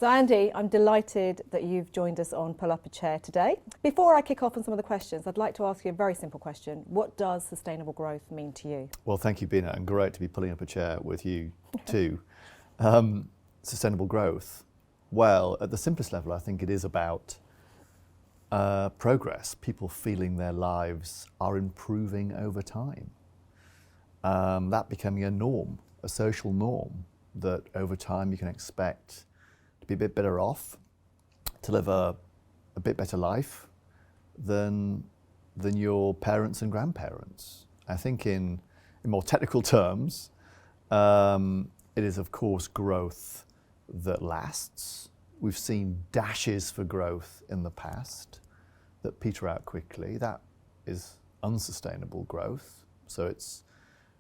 So Andy, I'm delighted that you've joined us on Pull Up a Chair today. Before I kick off on some of the questions, I'd like to ask you a very simple question. What does sustainable growth mean to you? Well, thank you, Bina, and great to be pulling up a chair with you too. Sustainable growth. Well, at the simplest level, I think it is about progress, people feeling their lives are improving over time. That becoming a norm, a social norm, that over time you can expect to be a bit better off, to live a bit better life than your parents and grandparents. I think in more technical terms, it is of course growth that lasts. We've seen dashes for growth in the past that peter out quickly. That is unsustainable growth. So it's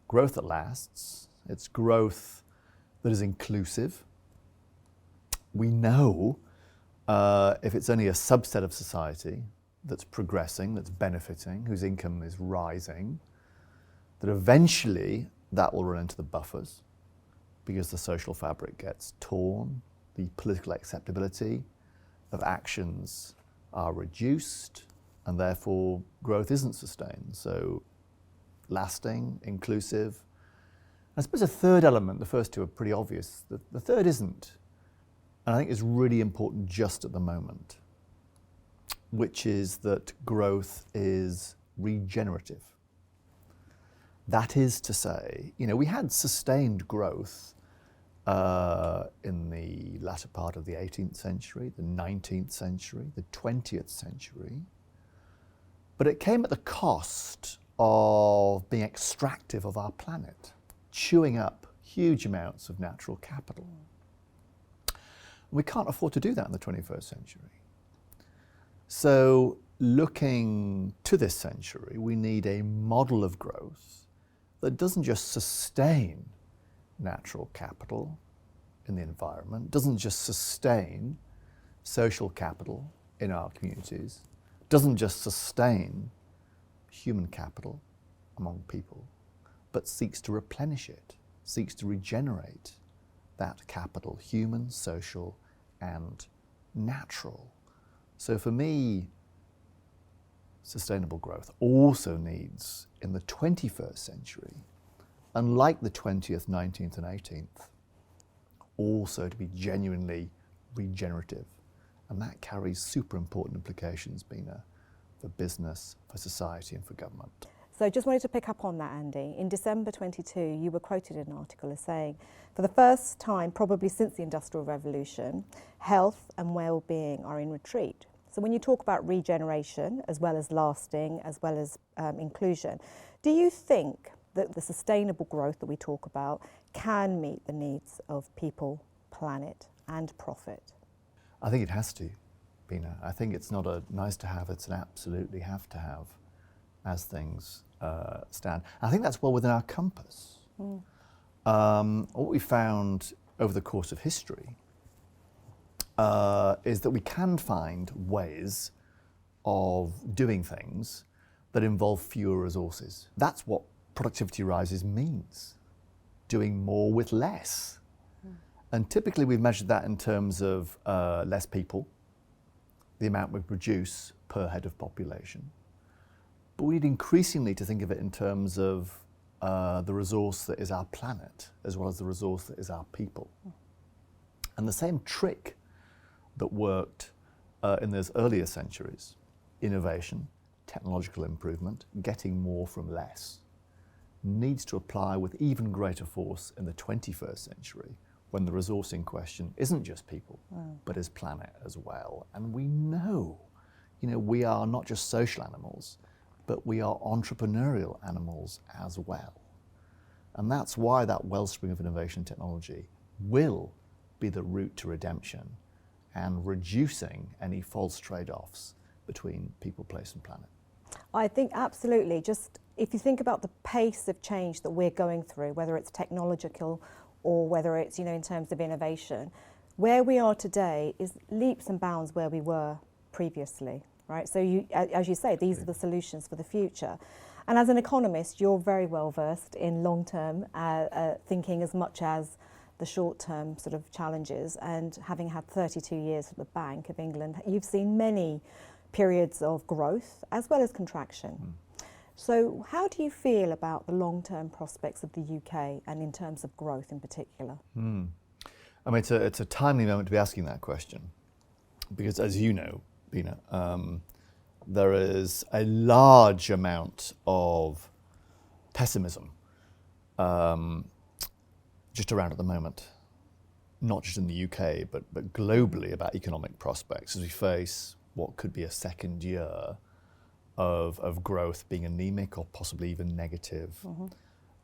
growth that lasts. It's growth that is inclusive. We know if it's only a subset of society that's progressing, that's benefiting, whose income is rising, that eventually that will run into the buffers because the social fabric gets torn, the political acceptability of actions are reduced, and therefore growth isn't sustained. So lasting, inclusive. I suppose a third element, the first two are pretty obvious, the third isn't, and I think is really important just at the moment, which is that growth is regenerative. That is to say, we had sustained growth in the latter part of the 18th century, the 19th century, the 20th century, but it came at the cost of being extractive of our planet, chewing up huge amounts of natural capital. We can't afford to do that in the 21st century. So looking to this century, we need a model of growth that doesn't just sustain natural capital in the environment, doesn't just sustain social capital in our communities, doesn't just sustain human capital among people, but seeks to replenish it, seeks to regenerate that capital, human, social, and natural. So for me, sustainable growth also needs, in the 21st century, unlike the 20th, 19th, and 18th, also to be genuinely regenerative. And that carries super important implications, Bina, for business, for society, and for government. So just wanted to pick up on that, Andy. In December 22, you were quoted in an article as saying, for the first time, probably since the Industrial Revolution, health and well-being are in retreat. So when you talk about regeneration, as well as lasting, as well as inclusion, do you think that the sustainable growth that we talk about can meet the needs of people, planet, and profit? I think it has to, Bina. I think it's not a nice to have, it's an absolutely have to have as things stand. I think that's well within our compass. What we found over the course of history is that we can find ways of doing things that involve fewer resources. That's what productivity rises means, doing more with less. And typically we've measured that in terms of less people, the amount we produce per head of population. But we need increasingly to think of it in terms of the resource that is our planet, as well as the resource that is our people. And the same trick that worked in those earlier centuries, innovation, technological improvement, getting more from less, needs to apply with even greater force in the 21st century, when the resource in question isn't just people, but is planet as well. And we know, we are not just social animals, but we are entrepreneurial animals as well. And that's why that wellspring of innovation technology will be the route to redemption and reducing any false trade-offs between people, place, and planet. I think absolutely. Just if you think about the pace of change that we're going through, whether it's technological or whether it's, in terms of innovation, where we are today is leaps and bounds where we were previously, right? So as you say, these are the solutions for the future. And as an economist, you're very well versed in long-term thinking as much as the short-term sort of challenges, and having had 32 years at the Bank of England, you've seen many periods of growth as well as contraction. So how do you feel about the long-term prospects of the UK and in terms of growth in particular? I mean, it's a timely moment to be asking that question, because as you know, Bina, there is a large amount of pessimism just around at the moment, not just in the UK, but globally, about economic prospects as we face what could be a second year of growth being anemic or possibly even negative,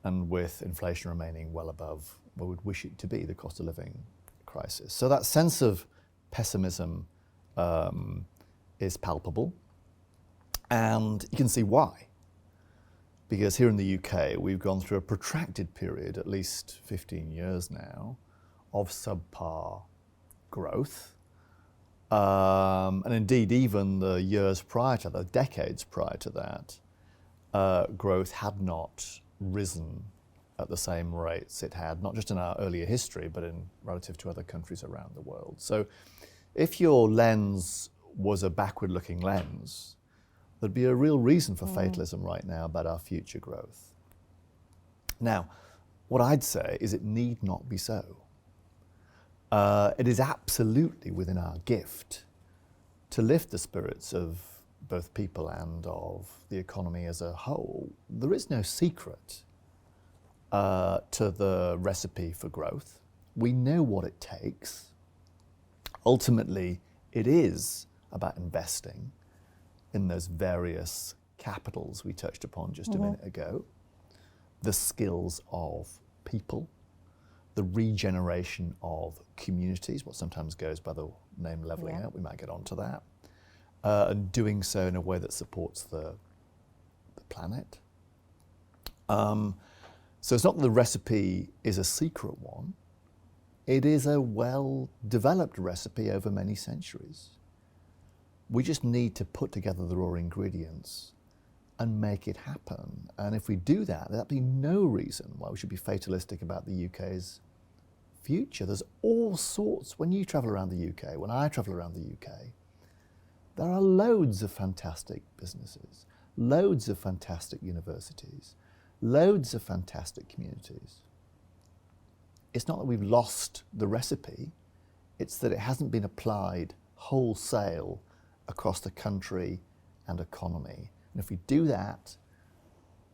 and with inflation remaining well above what we would wish it to be, the cost of living crisis. So that sense of pessimism is palpable, and you can see why. Because here in the UK, we've gone through a protracted period, at least 15 years now, of subpar growth. And indeed, even the years prior to that, decades prior to that, growth had not risen at the same rates it had, not just in our earlier history, but in relative to other countries around the world. So if your lens was a backward-looking lens, there'd be a real reason for fatalism right now about our future growth. Now, what I'd say is it need not be so. It is absolutely within our gift to lift the spirits of both people and of the economy as a whole. There is no secret to the recipe for growth. We know what it takes. Ultimately, it is about investing in those various capitals we touched upon just a minute ago, the skills of people, the regeneration of communities, what sometimes goes by the name levelling out, we might get onto that, and doing so in a way that supports the planet. So it's not that the recipe is a secret one, it is a well-developed recipe over many centuries. We just need to put together the raw ingredients and make it happen. And if we do that, there'll be no reason why we should be fatalistic about the UK's future. There's all sorts, when you travel around the UK, when I travel around the UK, there are loads of fantastic businesses, loads of fantastic universities, loads of fantastic communities. It's not that we've lost the recipe, it's that it hasn't been applied wholesale across the country and economy. And if we do that,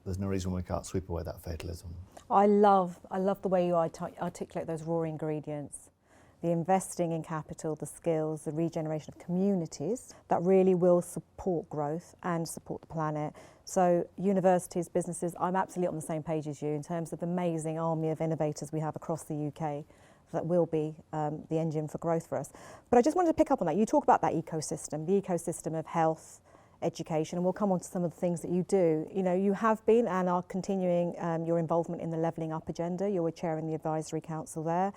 there's no reason we can't sweep away that fatalism. I love the way you articulate those raw ingredients. The investing in capital, the skills, the regeneration of communities that really will support growth and support the planet. So universities, businesses, I'm absolutely on the same page as you in terms of the amazing army of innovators we have across the UK that will be the engine for growth for us. But I just wanted to pick up on that. You talk about that ecosystem, the ecosystem of health, education, and we'll come on to some of the things that you do. You know, you have been and are continuing your involvement in the Levelling Up agenda. You're chairing the advisory council there.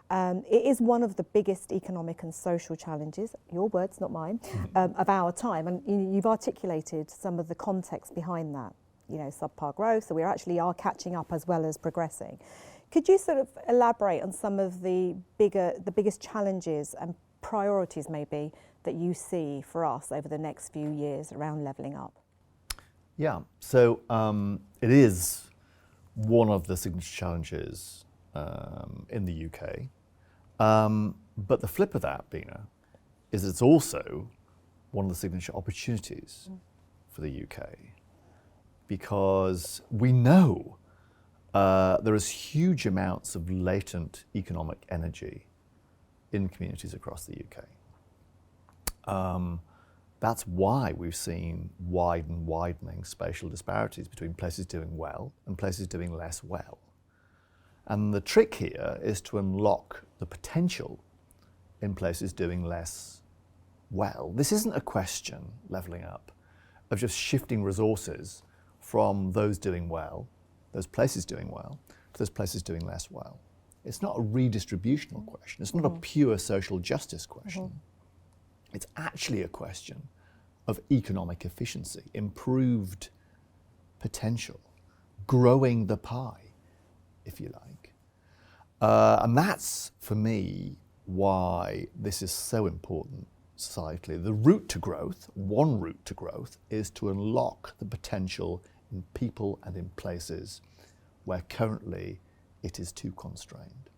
It is one of the biggest economic and social challenges, your words, not mine, of our time. And you've articulated some of the context behind that, you know, subpar growth. So we actually are catching up as well as progressing. Could you sort of elaborate on some of the biggest challenges and priorities maybe that you see for us over the next few years around levelling up? Yeah, so it is one of the signature challenges in the UK. But the flip of that, Bina, is it's also one of the signature opportunities for the UK, because we know there is huge amounts of latent economic energy in communities across the UK. That's why we've seen widening spatial disparities between places doing well and places doing less well. And the trick here is to unlock the potential in places doing less well. This isn't a question, levelling up, of just shifting resources from those doing well, those places doing well, to those places doing less well. It's not a redistributional question. It's not a pure social justice question. It's actually a question of economic efficiency, improved potential, growing the pie, if you like. And that's, for me, why this is so important societally. The route to growth, one route to growth, is to unlock the potential in people and in places where currently it is too constrained.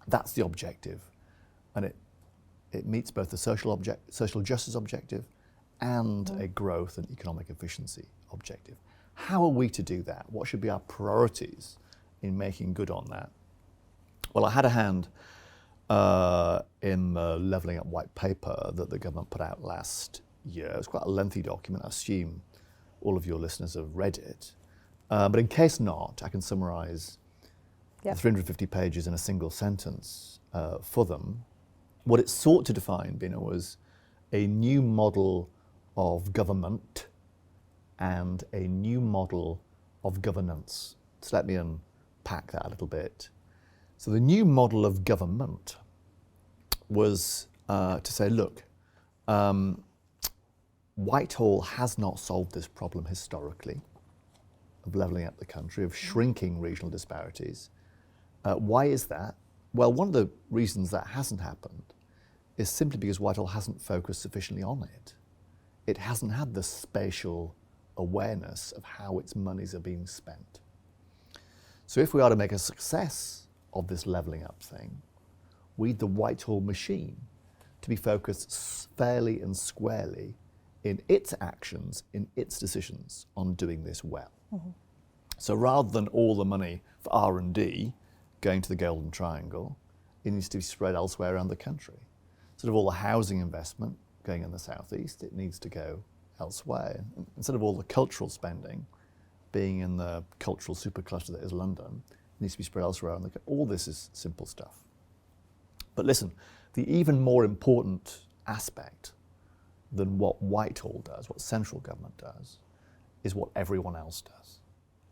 That's the objective. And it meets both the social justice objective and a growth and economic efficiency objective. How are we to do that? What should be our priorities in making good on that? Well, I had a hand in the Levelling Up white paper that the government put out last year. It was quite a lengthy document. I assume all of your listeners have read it. But in case not, I can summarise the 350 pages in a single sentence for them. What it sought to define, Bina, was a new model of government and a new model of governance. So let me unpack that a little bit. So the new model of government was to say, look, Whitehall has not solved this problem historically of levelling up the country, of shrinking regional disparities. Why is that? Well, one of the reasons that hasn't happened is simply because Whitehall hasn't focused sufficiently on it. It hasn't had the spatial awareness of how its monies are being spent. So if we are to make a success of this levelling up thing, we need the Whitehall machine to be focused fairly and squarely in its actions, in its decisions on doing this well. Mm-hmm. So rather than all the money for R&D going to the Golden Triangle, it needs to be spread elsewhere around the country. Instead of all the housing investment going in the southeast, it needs to go elsewhere. Instead of all the cultural spending being in the cultural supercluster that is London, it needs to be spread elsewhere around the country. All this is simple stuff. But listen, the even more important aspect than what Whitehall does, what central government does, is what everyone else does.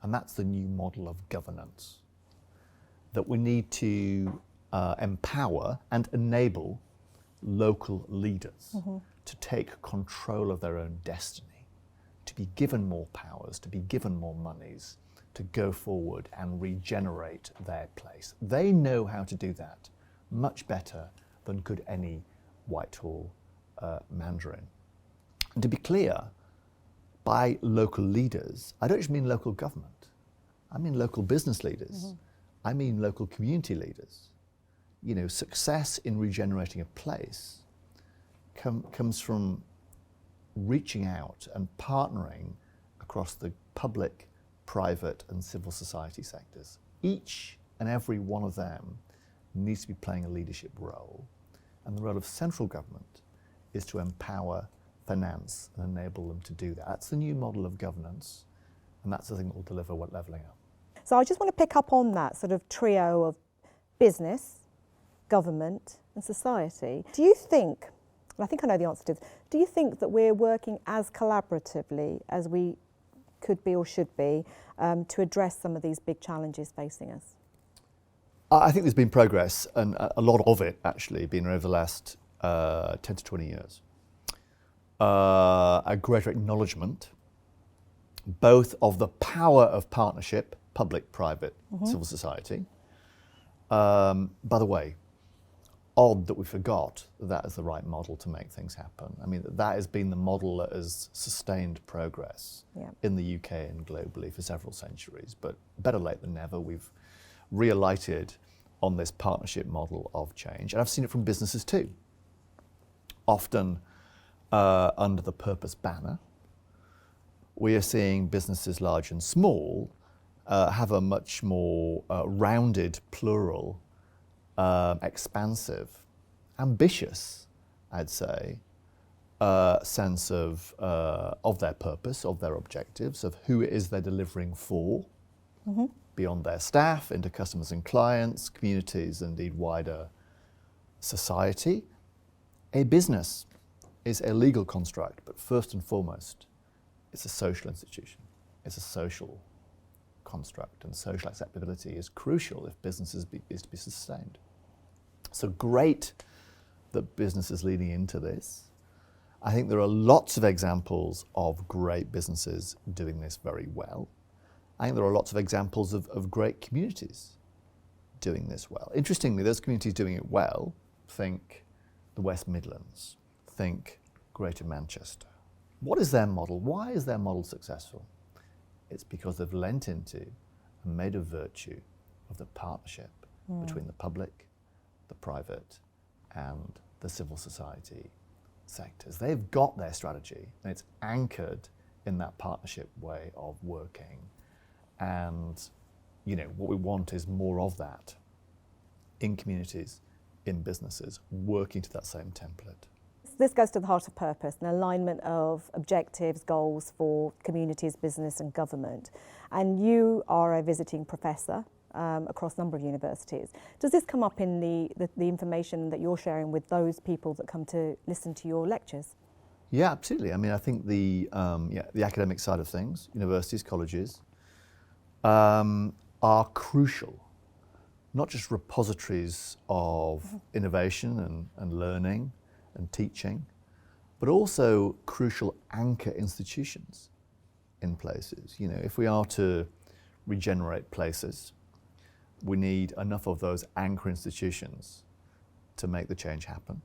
And that's the new model of governance. That we need to empower and enable local leaders to take control of their own destiny, to be given more powers, to be given more monies, to go forward and regenerate their place. They know how to do that much better than could any Whitehall mandarin. And to be clear, by local leaders, I don't just mean local government. I mean local business leaders. I mean local community leaders. You know, success in regenerating a place comes from reaching out and partnering across the public, private and civil society sectors. Each and every one of them needs to be playing a leadership role. And the role of central government is to empower, finance and enable them to do that. That's the new model of governance, and that's the thing that will deliver what levelling up. So I just want to pick up on that sort of trio of business, government and society. Do you think, and I think I know the answer to this, do you think that we're working as collaboratively as we could be or should be to address some of these big challenges facing us? I think there's been progress, and a lot of it actually been over the last 10 to 20 years. A greater acknowledgement both of the power of partnership, public, private, civil society. By the way, odd that we forgot that is the right model to make things happen. I mean, that has been the model that has sustained progress in the UK and globally for several centuries, but better late than never. We've re-alighted on this partnership model of change, and I've seen it from businesses too, often under the purpose banner. We are seeing businesses large and small have a much more rounded, plural, expansive, ambitious, I'd say, sense of their purpose, of their objectives, of who it is they're delivering for, beyond their staff, into customers and clients, communities, and indeed wider society. A business is a legal construct, but first and foremost, it's a social institution. It's a social construct, and social acceptability is crucial if business is to be sustained. So great that business is leaning into this. I think there are lots of examples of great businesses doing this very well. I think there are lots of examples of great communities doing this well. Interestingly, those communities doing it well, think the West Midlands, think Greater Manchester. What is their model? Why is their model successful? It's because they've lent into and made a virtue of the partnership between the public, the private, and the civil society sectors. They've got their strategy, and it's anchored in that partnership way of working. And what we want is more of that in communities, in businesses, working to that same template. This goes to the heart of purpose, an alignment of objectives, goals for communities, business and government. And you are a visiting professor across a number of universities. Does this come up in the information that you're sharing with those people that come to listen to your lectures? Yeah, absolutely. I mean, I think the academic side of things, universities, colleges, are crucial, not just repositories of innovation and learning and teaching, but also crucial anchor institutions in places. If we are to regenerate places, we need enough of those anchor institutions to make the change happen.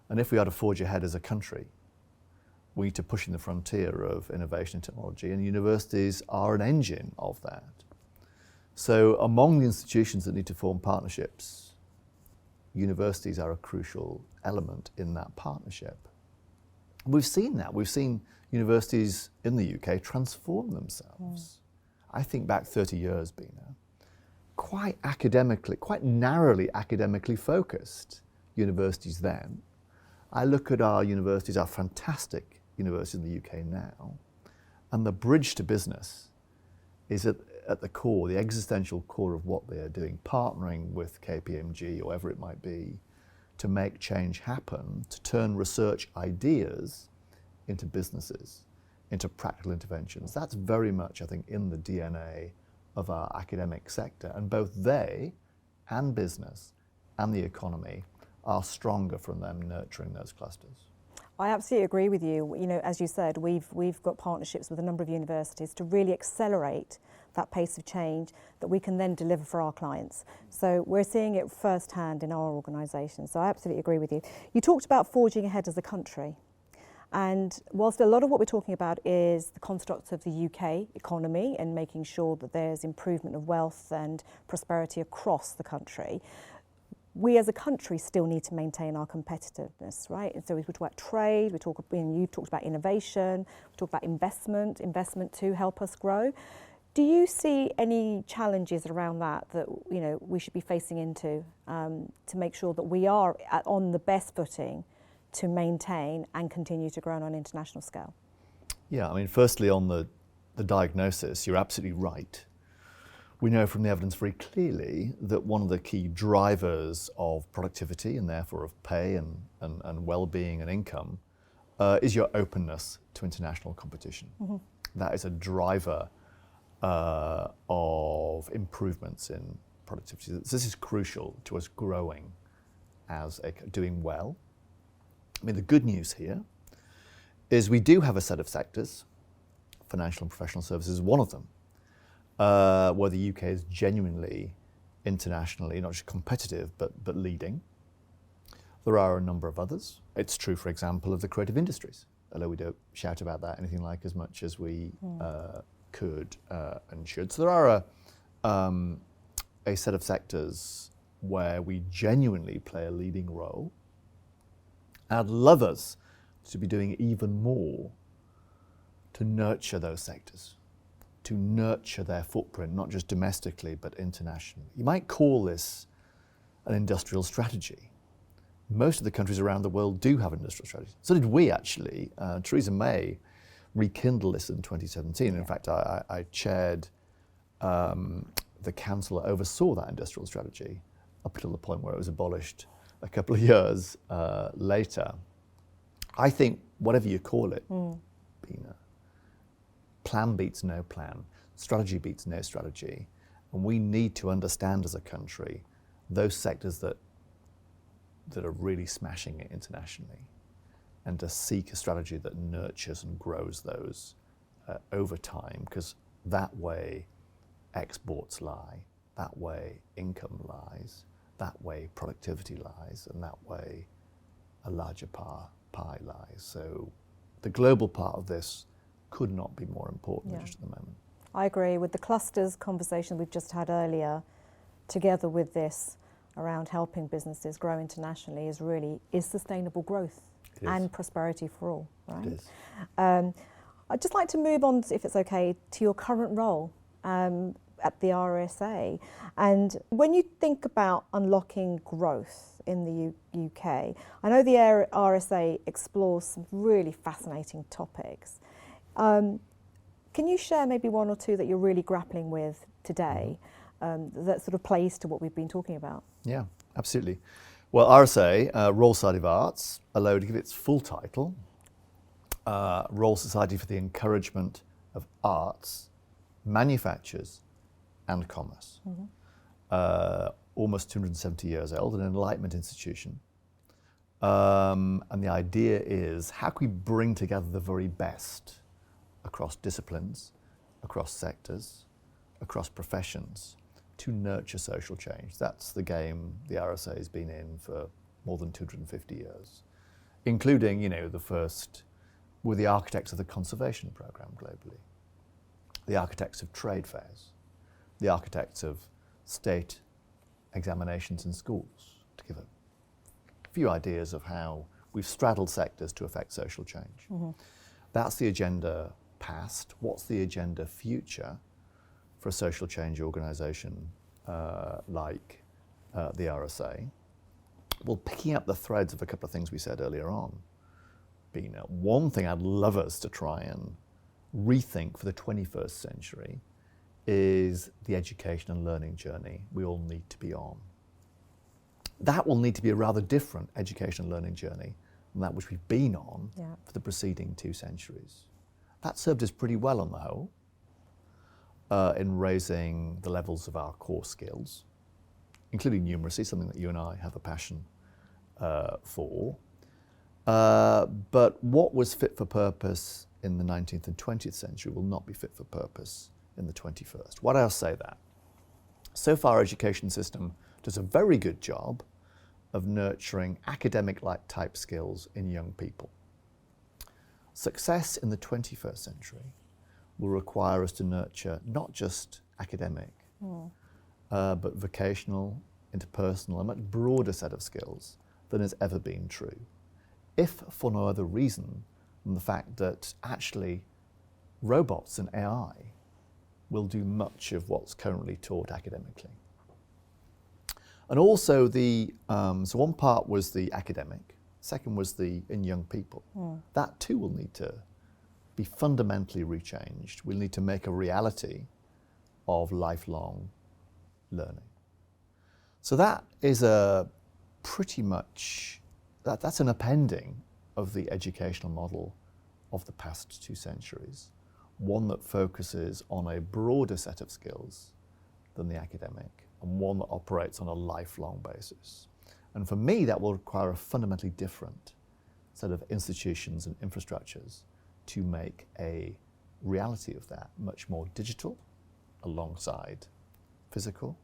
And if we are to forge ahead as a country, we need to push in the frontier of innovation and technology, and universities are an engine of that. So among the institutions that need to form partnerships, universities are a crucial element in that partnership. We've seen that. We've seen universities in the UK transform themselves. I think back 30 years, Bina, quite narrowly academically focused universities then. I look at our universities, our fantastic universities in the UK now, and the bridge to business is at the core, the existential core of what they are doing, partnering with KPMG or whatever it might be to make change happen, to turn research ideas into businesses, into practical interventions. That's very much, I think, in the DNA of our academic sector, and both they and business and the economy are stronger from them nurturing those clusters. I absolutely agree with you. As you said, we've got partnerships with a number of universities to really accelerate that pace of change that we can then deliver for our clients. So we're seeing it firsthand in our organisation. So I absolutely agree with you. You talked about forging ahead as a country. And whilst a lot of what we're talking about is the construct of the UK economy and making sure that there's improvement of wealth and prosperity across the country, we as a country still need to maintain our competitiveness, right? And so we talk about trade, you talked about innovation, we talk about investment to help us grow. Do you see any challenges around that we should be facing into to make sure that we are on the best footing to maintain and continue to grow on an international scale? Yeah, I mean, firstly on the diagnosis, you're absolutely right. We know from the evidence very clearly that one of the key drivers of productivity and therefore of pay and well-being and income is your openness to international competition. Mm-hmm. That is a driver of improvements in productivity. This is crucial to us growing doing well. I mean, the good news here is we do have a set of sectors, financial and professional services is one of them, where the UK is genuinely internationally, not just competitive, but leading. There are a number of others. It's true, for example, of the creative industries, although we don't shout about that anything like as much as we could and should. So there are a set of sectors where we genuinely play a leading role. I'd love us to be doing even more to nurture those sectors, to nurture their footprint, not just domestically, but internationally. You might call this an industrial strategy. Most of the countries around the world do have an industrial strategy. So did we, actually. Theresa May rekindled this in 2017. In fact, I chaired the council that oversaw that industrial strategy up until the point where it was abolished a couple of years later. I think whatever you call it, Bina, plan beats no plan, strategy beats no strategy, and we need to understand as a country those sectors that are really smashing it internationally, and to seek a strategy that nurtures and grows those over time, because that way exports lie, that way income lies, that way productivity lies, and that way a larger pie lies. So the global part of this could not be more important just at the moment. I agree with the clusters conversation we've just had earlier, together with this around helping businesses grow internationally is sustainable growth and prosperity for all, right? It is. I'd just like to move on, if it's okay, to your current role at the RSA. And when you think about unlocking growth in the UK, I know the RSA explores some really fascinating topics. Can you share maybe one or two that you're really grappling with today that sort of plays to what we've been talking about? Yeah, absolutely. Well, RSA, Royal Society of Arts, allowed to give its full title, Royal Society for the Encouragement of Arts, Manufactures and Commerce. Almost 270 years old, an Enlightenment institution. And the idea is, how can we bring together the very best across disciplines, across sectors, across professions, to nurture social change? That's the game the RSA has been in for more than 250 years, including, the first were the architects of the conservation program globally, the architects of trade fairs, the architects of state examinations in schools, to give a few ideas of how we've straddled sectors to affect social change. That's the agenda past. What's the agenda future for a social change organisation like the RSA? Well, picking up the threads of a couple of things we said earlier on, Bina, one thing I'd love us to try and rethink for the 21st century is the education and learning journey we all need to be on. That will need to be a rather different education and learning journey than that which we've been on for the preceding 2 centuries. That served us pretty well on the whole in raising the levels of our core skills, including numeracy, something that you and I have a passion for. But what was fit for purpose in the 19th and 20th century will not be fit for purpose in the 21st. Why do I say that? So far, our education system does a very good job of nurturing academic-like type skills in young people. Success in the 21st century will require us to nurture not just academic, but vocational, interpersonal, a much broader set of skills than has ever been true, if for no other reason than the fact that actually robots and AI will do much of what's currently taught academically. And also so one part was the academic, second was in young people. That too will need to be fundamentally rechanged. We'll need to make a reality of lifelong learning. So that is pretty much, that's an appending of the educational model of the past 2 centuries, one that focuses on a broader set of skills than the academic, and one that operates on a lifelong basis. And for me, that will require a fundamentally different set of institutions and infrastructures to make a reality of that, much more digital alongside physical,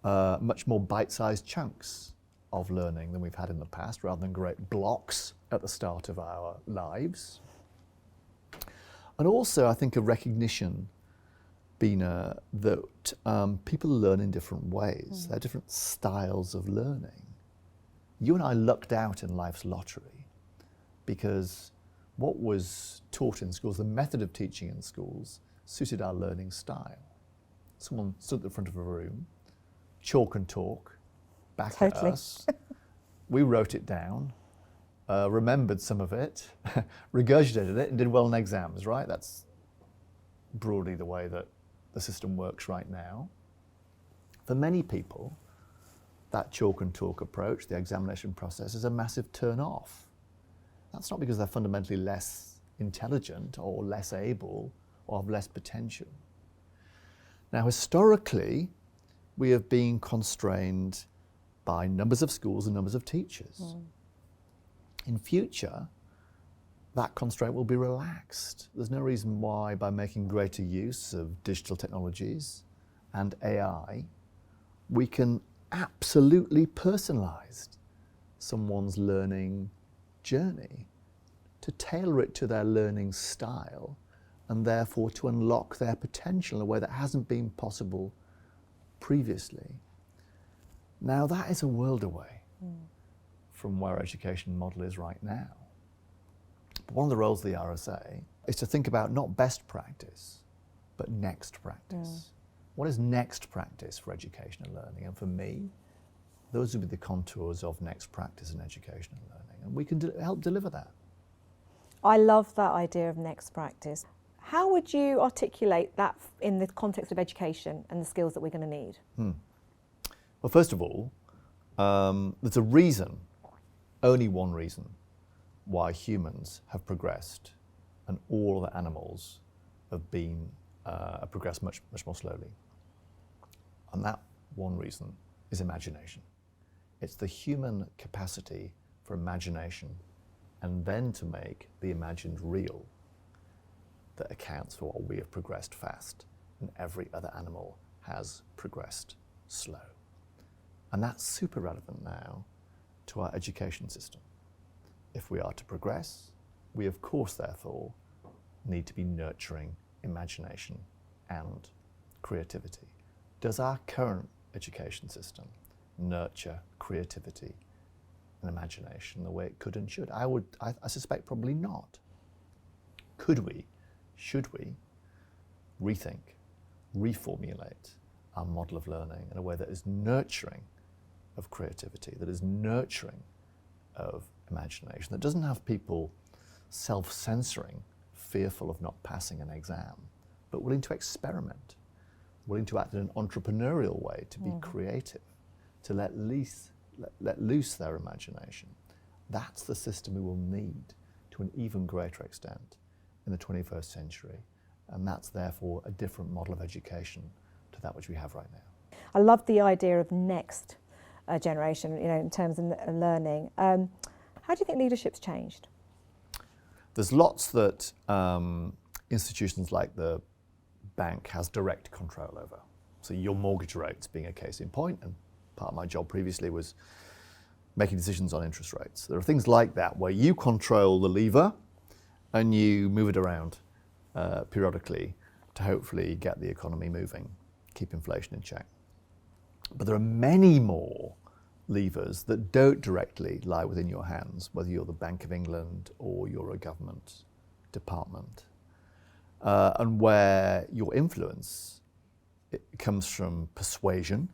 much more bite-sized chunks of learning than we've had in the past, rather than great blocks at the start of our lives. And also, I think, a recognition, Bina, that people learn in different ways. There are different styles of learning. You and I lucked out in life's lottery because what was taught in schools, the method of teaching in schools, suited our learning style. Someone stood at the front of a room, chalk and talk, back at us. We wrote it down, remembered some of it, regurgitated it, and did well in exams, right? That's broadly the way that the system works right now. For many people, that chalk and talk approach, the examination process, is a massive turn off. That's not because they're fundamentally less intelligent or less able or have less potential. Now, historically, we have been constrained by numbers of schools and numbers of teachers. In future, that constraint will be relaxed. There's no reason why, by making greater use of digital technologies and AI, we can absolutely personalize someone's learning journey, to tailor it to their learning style, and therefore to unlock their potential in a way that hasn't been possible previously. Now that is a world away from where our education model is right now. But one of the roles of the RSA is to think about not best practice, but next practice. What is next practice for education and learning? And for me, those would be the contours of next practice in education and learning. And we can help deliver that. I love that idea of next practice. How would you articulate that in the context of education and the skills that we're going to need? Well, first of all, there's a reason, only one reason, why humans have progressed and all other animals have been progressed much more slowly. And that one reason is imagination. It's the human capacity for imagination and then to make the imagined real that accounts for what we have progressed fast and every other animal has progressed slow. And that's super relevant now to our education system. If we are to progress, we of course therefore need to be nurturing imagination and creativity. Does our current education system nurture creativity and imagination the way it could and should? I suspect probably not. Could we, should we rethink, reformulate our model of learning in a way that is nurturing of creativity, that is nurturing of imagination, that doesn't have people self-censoring, fearful of not passing an exam, but willing to experiment, willing to act in an entrepreneurial way, to be creative, to let loose their imagination. That's the system we will need to an even greater extent in the 21st century. And that's therefore a different model of education to that which we have right now. I love the idea of next generation, in terms of learning. How do you think leadership's changed? There's lots that institutions like the bank has direct control over. So your mortgage rates being a case in point, and part of my job previously was making decisions on interest rates. There are things like that where you control the lever and you move it around periodically to hopefully get the economy moving, keep inflation in check. But there are many more levers that don't directly lie within your hands, whether you're the Bank of England or you're a government department, and where your influence comes from persuasion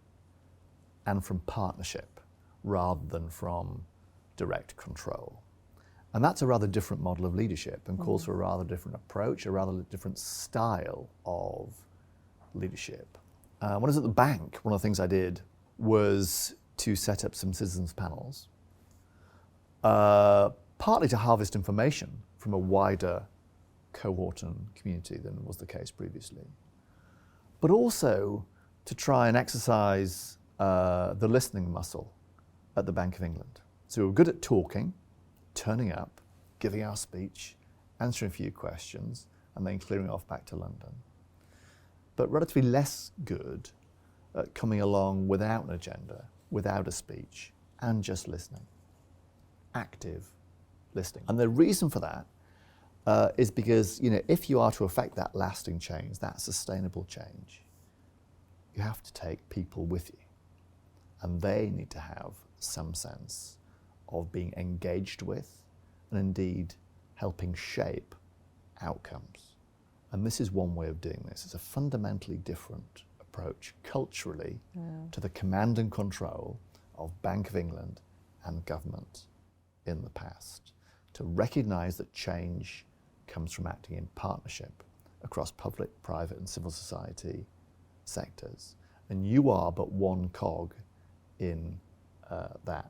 and from partnership rather than from direct control. And that's a rather different model of leadership and calls for a rather different approach, a rather different style of leadership. When I was at the bank, one of the things I did was to set up some citizens panels, partly to harvest information from a wider cohort and community than was the case previously, but also to try and exercise the listening muscle at the Bank of England. So we were good at talking, turning up, giving our speech, answering a few questions, and then clearing off back to London. But relatively less good at coming along without an agenda, without a speech, and just listening. Active listening. And the reason for that is because, if you are to affect that lasting change, that sustainable change, you have to take people with you. And they need to have some sense of being engaged with and indeed helping shape outcomes. And this is one way of doing this. It's a fundamentally different approach culturally to the command and control of Bank of England and government in the past. To recognise that change comes from acting in partnership across public, private and civil society sectors. And you are but one cog in that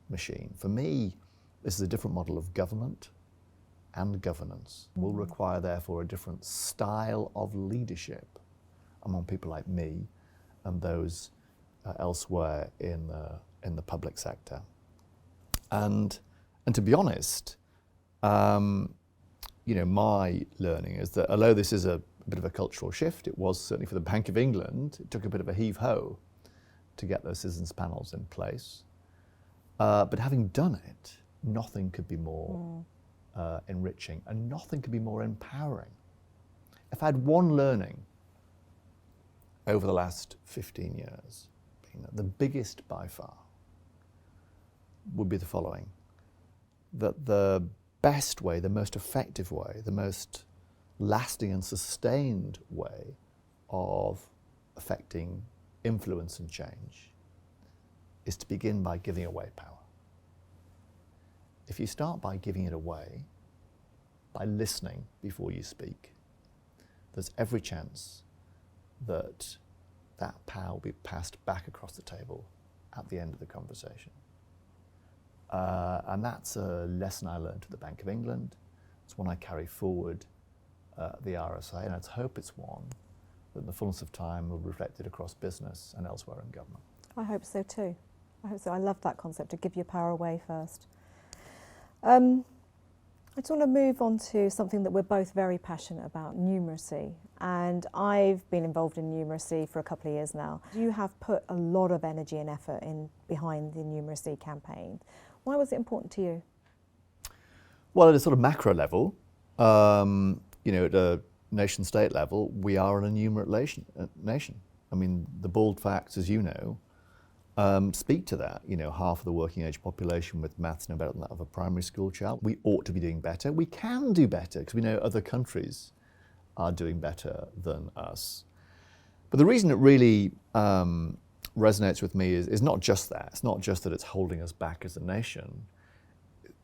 machine. For me, this is a different model of government and governance. Will require therefore a different style of leadership among people like me and those elsewhere in the public sector. And to be honest, my learning is that although this is a a bit of a cultural shift. It was certainly for the Bank of England. It took a bit of a heave-ho to get those citizens panels in place. But having done it, nothing could be more enriching, and nothing could be more empowering. If I had one learning over the last 15 years, the biggest by far, would be the following: that the best way, the most effective way, the most lasting and sustained way of affecting influence and change is to begin by giving away power. If you start by giving it away, by listening before you speak, there's every chance that that power will be passed back across the table at the end of the conversation. And that's a lesson I learned at the Bank of England. It's one I carry forward at the RSA, and I hope it's one that in the fullness of time will be reflected across business and elsewhere in government. I hope so too. I hope so. I love that concept, to give your power away first. I just want to move on to something that we're both very passionate about, numeracy. And I've been involved in numeracy for a couple of years now. You have put a lot of energy and effort behind the numeracy campaign. Why was it important to you? Well, at a sort of macro level, at a nation-state level, we are an enumerate nation. I mean, the bald facts, as you know, speak to that. Half of the working age population with maths no better than that of a primary school child. We ought to be doing better. We can do better because we know other countries are doing better than us. But the reason it really resonates with me is not just that. It's not just that it's holding us back as a nation.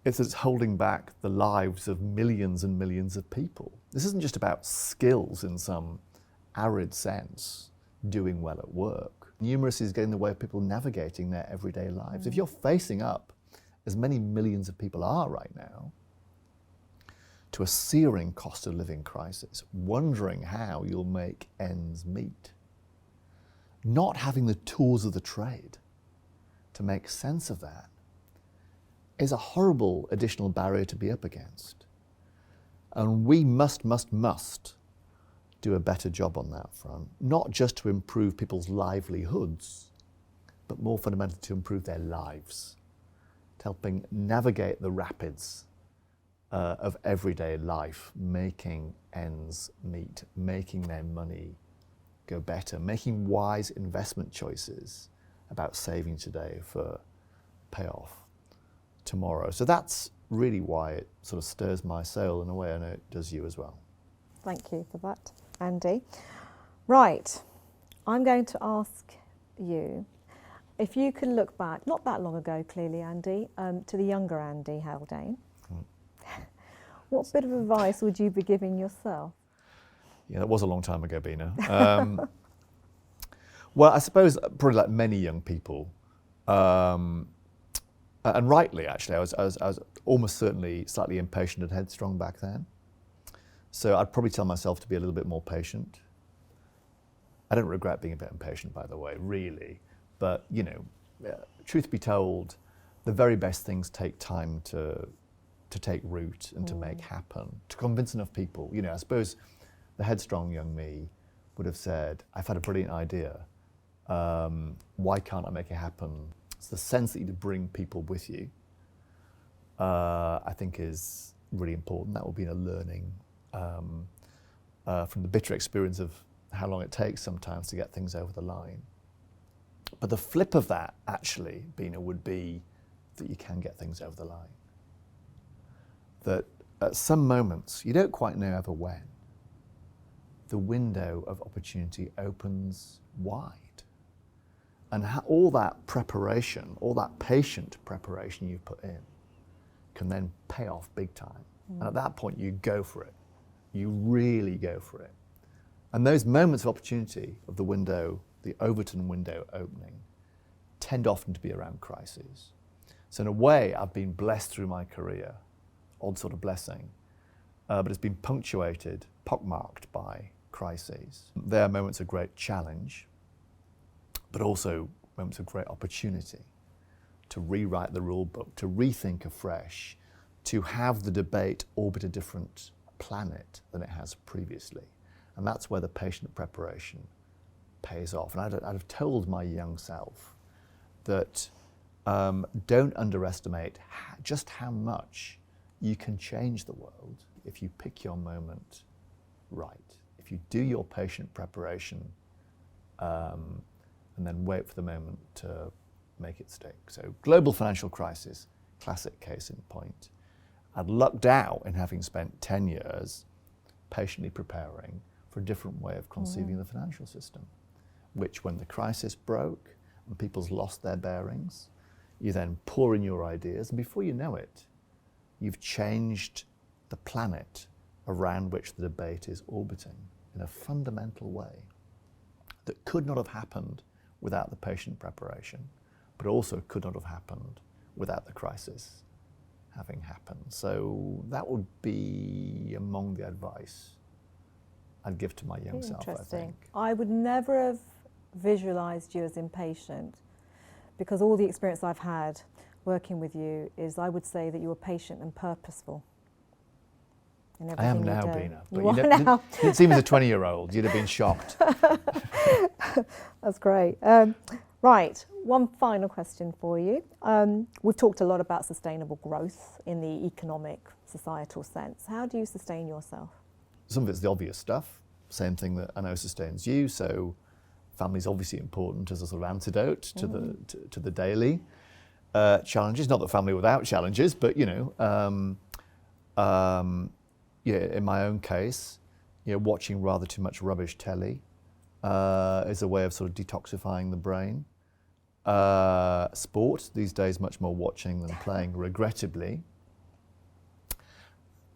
It's that it's holding back the lives of millions and millions of people. This isn't just about skills in some arid sense, doing well at work. Numeracy is getting in the way of people navigating their everyday lives. If you're facing up, as many millions of people are right now, to a searing cost of living crisis, wondering how you'll make ends meet, not having the tools of the trade to make sense of that, is a horrible additional barrier to be up against. And we must do a better job on that front, not just to improve people's livelihoods, but more fundamentally to improve their lives, to helping navigate the rapids of everyday life, making ends meet, making their money go better, making wise investment choices about saving today for payoff tomorrow. So that's really why it sort of stirs my soul in a way I know it does you as well. Thank you for that, Andy. Right, I'm going to ask you if you can look back, not that long ago clearly, Andy, to the younger Andy Haldane. What bit of advice would you be giving yourself? Yeah, that was a long time ago, Bina. Well, I suppose probably like many young people, and rightly actually, I was almost certainly slightly impatient and headstrong back then. So I'd probably tell myself to be a little bit more patient. I don't regret being a bit impatient, by the way, really. But, truth be told, the very best things take time to take root and to make happen, to convince enough people. I suppose the headstrong young me would have said, I've had a brilliant idea. Why can't I make it happen? It's the sense that you bring people with you, I think is really important. That will be a learning from the bitter experience of how long it takes sometimes to get things over the line. But the flip of that, actually, Bina, would be that you can get things over the line. That at some moments, you don't quite know ever when, the window of opportunity opens wide. And all that preparation, all that patient preparation you put in can then pay off big time. And at that point, you go for it. You really go for it. And those moments of opportunity of the window, the Overton window opening, tend often to be around crises. So in a way, I've been blessed through my career, odd sort of blessing, but it's been punctuated, pockmarked by crises. They are moments of great challenge, but also moments of great opportunity to rewrite the rule book, to rethink afresh, to have the debate orbit a different planet than it has previously. And that's where the patient preparation pays off. And I'd have told my young self that don't underestimate just how much you can change the world if you pick your moment right. If you do your patient preparation and then wait for the moment to make it stick. So global financial crisis, classic case in point. I'd lucked out in having spent 10 years patiently preparing for a different way of conceiving the financial system, which when the crisis broke and people's lost their bearings, you then pour in your ideas, and before you know it, you've changed the planet around which the debate is orbiting in a fundamental way that could not have happened without the patient preparation, but also could not have happened without the crisis having happened. So that would be among the advice I'd give to my young self, I think. I would never have visualised you as impatient, because all the experience I've had working with you is I would say that you were patient and purposeful in everything I am you now, do. Bina. You But are now. didn't seem as a 20-year-old. You'd have been shocked. That's great. Right, one final question for you. We've talked a lot about sustainable growth in the economic, societal sense. How do you sustain yourself? Some of it's the obvious stuff, same thing that I know sustains you. So family's obviously important as a sort of antidote to the daily challenges. Not that family without challenges, but in my own case, watching rather too much rubbish telly is a way of sort of detoxifying the brain. Sport, these days much more watching than playing, regrettably.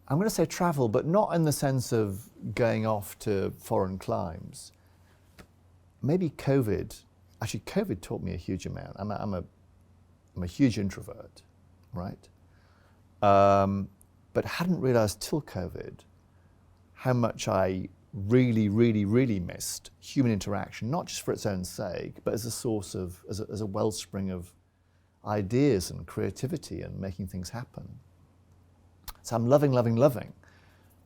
I'm going to say travel, but not in the sense of going off to foreign climes. Maybe COVID taught me a huge amount. I'm a huge introvert, right? But hadn't realised till COVID how much I really, really, really missed human interaction, not just for its own sake, but as a source of, as a wellspring of ideas and creativity and making things happen. So I'm loving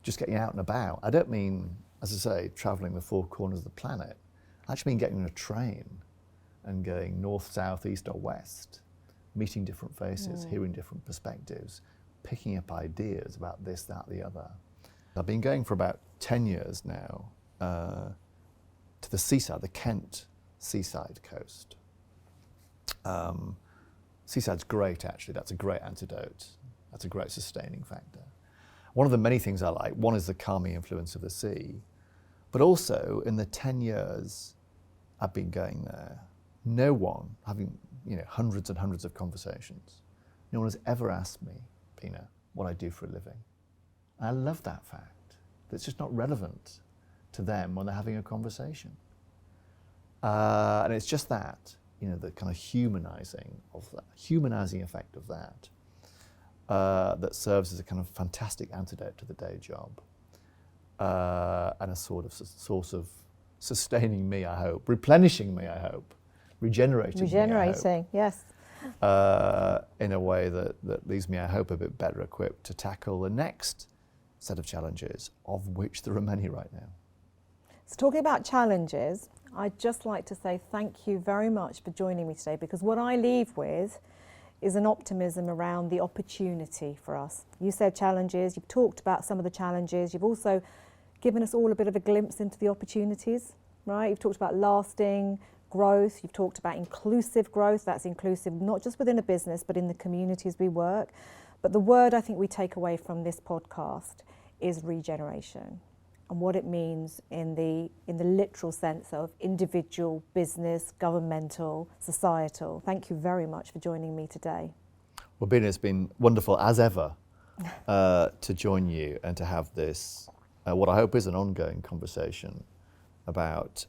just getting out and about. I don't mean, as I say, travelling the four corners of the planet. I actually mean getting on a train and going north, south, east or west, meeting different faces, hearing different perspectives, picking up ideas about this, that, the other. I've been going for about 10 years now to the seaside, the Kent seaside coast. Seaside's great, actually. That's a great antidote. That's a great sustaining factor. One of the many things I like, one is the calming influence of the sea, but also in the 10 years I've been going there, no one, having hundreds and hundreds of conversations, no one has ever asked me, Bina, what I do for a living. And I love that fact. That's just not relevant to them when they're having a conversation. And it's just that, the kind of humanizing effect of that, that serves as a kind of fantastic antidote to the day job, and a sort of source of sustaining me, I hope, replenishing me, I hope, regenerating me, I hope, yes. In a way that leaves me, I hope, a bit better equipped to tackle the next set of challenges, of which there are many right now. So talking about challenges, I'd just like to say thank you very much for joining me today, because what I leave with is an optimism around the opportunity for us. You said challenges, you've talked about some of the challenges, you've also given us all a bit of a glimpse into the opportunities, right? You've talked about lasting growth, you've talked about inclusive growth, that's inclusive not just within a business but in the communities we work. But the word I think we take away from this podcast is regeneration, and what it means in the literal sense of individual, business, governmental, societal. Thank you very much for joining me today. Well, Bina, it's been wonderful as ever to join you and to have this, what I hope is an ongoing conversation about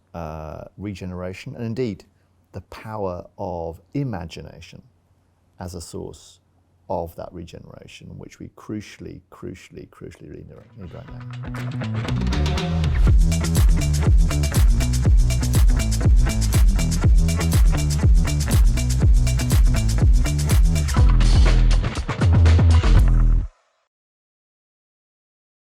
regeneration and indeed the power of imagination as a source of that regeneration, which we crucially need right now.